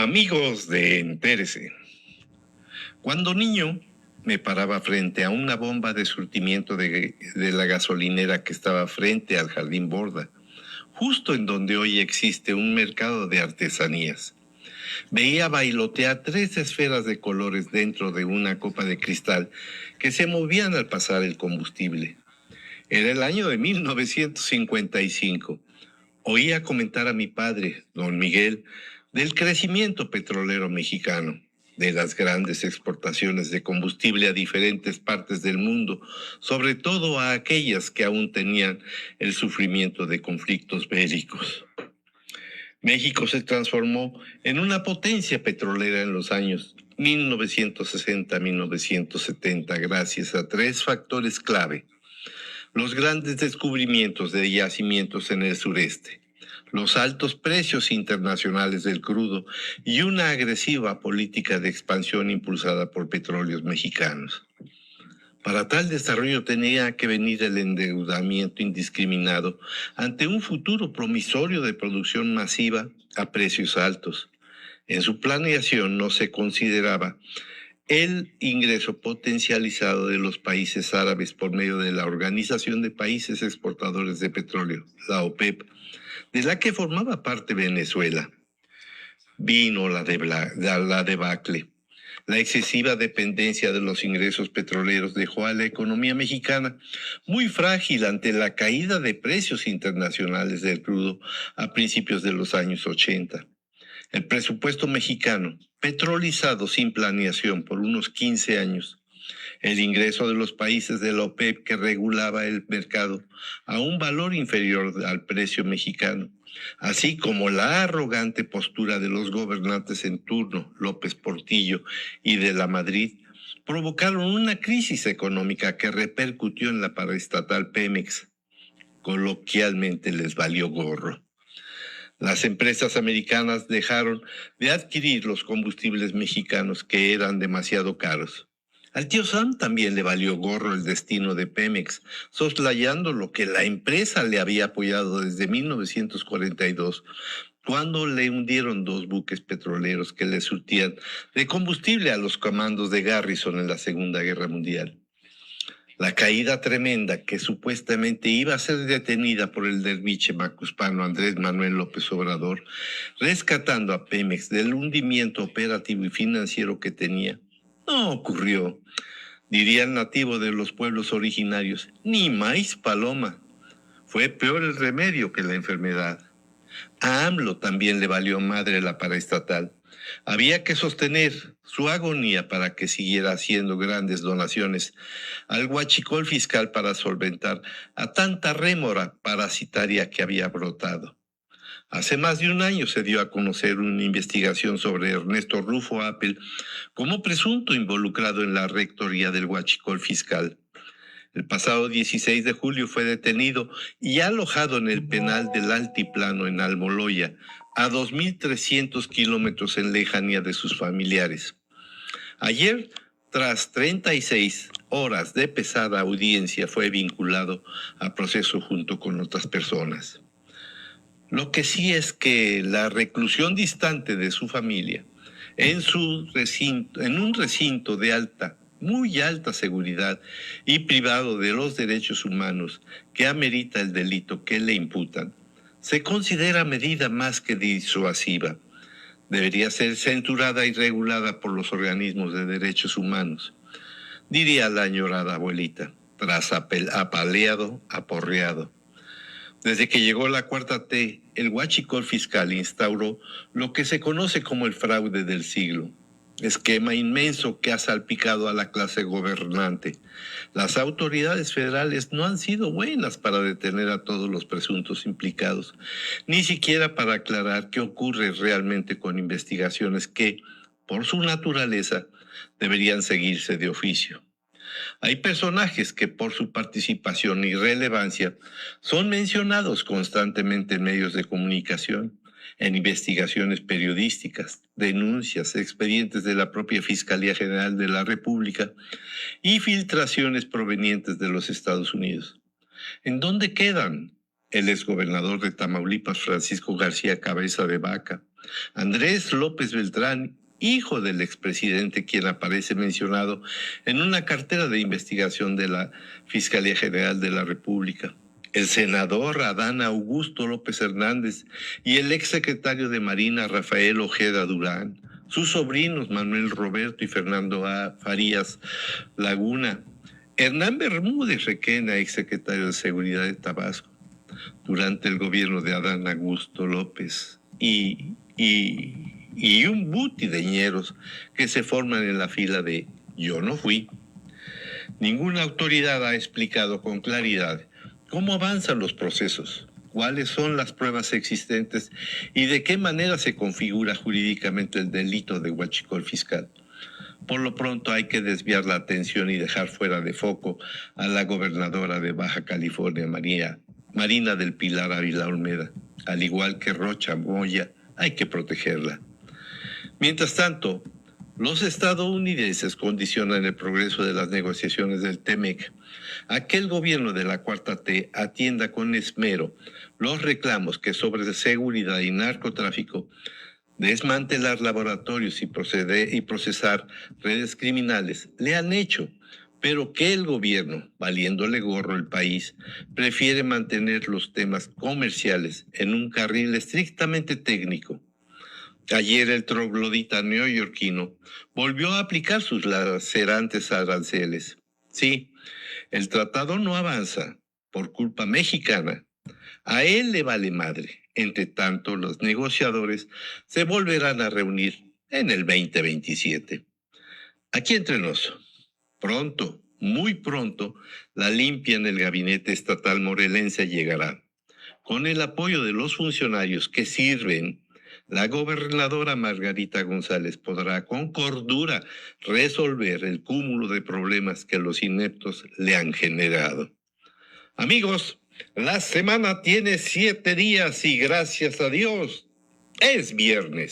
Amigos de Entérese. Cuando niño me paraba frente a una bomba de surtimiento de la gasolinera que estaba frente al Jardín Borda, justo en donde hoy existe un mercado de artesanías. Veía bailotear tres esferas de colores dentro de una copa de cristal que se movían al pasar el combustible. Era el año de 1955. Oía comentar a mi padre, don Miguel, del crecimiento petrolero mexicano, de las grandes exportaciones de combustible a diferentes partes del mundo, sobre todo a aquellas que aún tenían el sufrimiento de conflictos bélicos. México se transformó en una potencia petrolera en los años 1960-1970 gracias a tres factores clave: los grandes descubrimientos de yacimientos en el sureste, los altos precios internacionales del crudo y una agresiva política de expansión impulsada por Petróleos Mexicanos. Para tal desarrollo tenía que venir el endeudamiento indiscriminado ante un futuro promisorio de producción masiva a precios altos. En su planeación no se consideraba el ingreso potencializado de los países árabes por medio de la Organización de Países Exportadores de Petróleo, la OPEP, de la que formaba parte Venezuela. Vino la debacle. La excesiva dependencia de los ingresos petroleros dejó a la economía mexicana muy frágil ante la caída de precios internacionales del crudo a principios de los años 80. El presupuesto mexicano, petrolizado sin planeación por unos 15 años, el ingreso de los países de la OPEP que regulaba el mercado a un valor inferior al precio mexicano, así como la arrogante postura de los gobernantes en turno, López Portillo y de la Madrid, provocaron una crisis económica que repercutió en la paraestatal Pemex. Coloquialmente les valió gorro. Las empresas americanas dejaron de adquirir los combustibles mexicanos que eran demasiado caros. Al tío Sam también le valió gorro el destino de Pemex, soslayando lo que la empresa le había apoyado desde 1942, cuando le hundieron dos buques petroleros que le surtían de combustible a los comandos de Garrison en la Segunda Guerra Mundial. La caída tremenda que supuestamente iba a ser detenida por el derviche macuspano Andrés Manuel López Obrador, rescatando a Pemex del hundimiento operativo y financiero que tenía, no ocurrió. Diría el nativo de los pueblos originarios, ni maíz paloma. Fue peor el remedio que la enfermedad. A AMLO también le valió madre la paraestatal. Había que sostener su agonía para que siguiera haciendo grandes donaciones al huachicol fiscal para solventar a tanta rémora parasitaria que había brotado. Hace más de un año se dio a conocer una investigación sobre Ernesto Rufo Apel como presunto involucrado en la rectoría del huachicol fiscal. El pasado 16 de julio fue detenido y alojado en el penal del Altiplano en Almoloya, a 2.300 kilómetros en lejanía de sus familiares. Ayer, tras 36 horas de pesada audiencia, fue vinculado a proceso junto con otras personas. Lo que sí es que la reclusión distante de su familia, en un recinto de muy alta seguridad y privado de los derechos humanos que amerita el delito que le imputan, se considera medida más que disuasiva. Debería ser censurada y regulada por los organismos de derechos humanos, diría la añorada abuelita, tras apaleado, aporreado. Desde que llegó la cuarta T, el huachicol fiscal instauró lo que se conoce como el fraude del siglo. Esquema inmenso que ha salpicado a la clase gobernante. Las autoridades federales no han sido buenas para detener a todos los presuntos implicados, ni siquiera para aclarar qué ocurre realmente con investigaciones que, por su naturaleza, deberían seguirse de oficio. Hay personajes que por su participación y relevancia son mencionados constantemente en medios de comunicación, en investigaciones periodísticas, denuncias, expedientes de la propia Fiscalía General de la República y filtraciones provenientes de los Estados Unidos. ¿En dónde quedan el exgobernador de Tamaulipas, Francisco García Cabeza de Vaca, Andrés López Beltrán, hijo del expresidente, quien aparece mencionado en una cartera de investigación de la Fiscalía General de la República. El senador Adán Augusto López Hernández y el exsecretario de Marina Rafael Ojeda Durán, sus sobrinos Manuel Roberto y Fernando A. Farías Laguna, Hernán Bermúdez Requena, exsecretario de Seguridad de Tabasco, durante el gobierno de Adán Augusto López, y un buti de ñeros que se forman en la fila de yo no fui. Ninguna autoridad ha explicado con claridad cómo avanzan los procesos, cuáles son las pruebas existentes y de qué manera se configura jurídicamente el delito de huachicol fiscal. Por lo pronto hay que desviar la atención y dejar fuera de foco a la gobernadora de Baja California, Marina del Pilar Ávila Olmeda. Al igual que Rocha Moya, hay que protegerla. Mientras tanto, los estadounidenses condicionan el progreso de las negociaciones del TEMEC a que el gobierno de la Cuarta T atienda con esmero los reclamos que sobre seguridad y narcotráfico, desmantelar laboratorios y procesar redes criminales le han hecho, pero que el gobierno, valiéndole gorro el país, prefiere mantener los temas comerciales en un carril estrictamente técnico. Ayer el troglodita neoyorquino volvió a aplicar sus lacerantes aranceles. Sí, el tratado no avanza por culpa mexicana. A él le vale madre. Entre tanto, los negociadores se volverán a reunir en el 2027. Aquí entre nos, pronto, muy pronto, la limpia en el gabinete estatal morelense llegará. Con el apoyo de los funcionarios que sirven, la gobernadora Margarita González podrá con cordura resolver el cúmulo de problemas que los ineptos le han generado. Amigos, la semana tiene 7 días y gracias a Dios es viernes.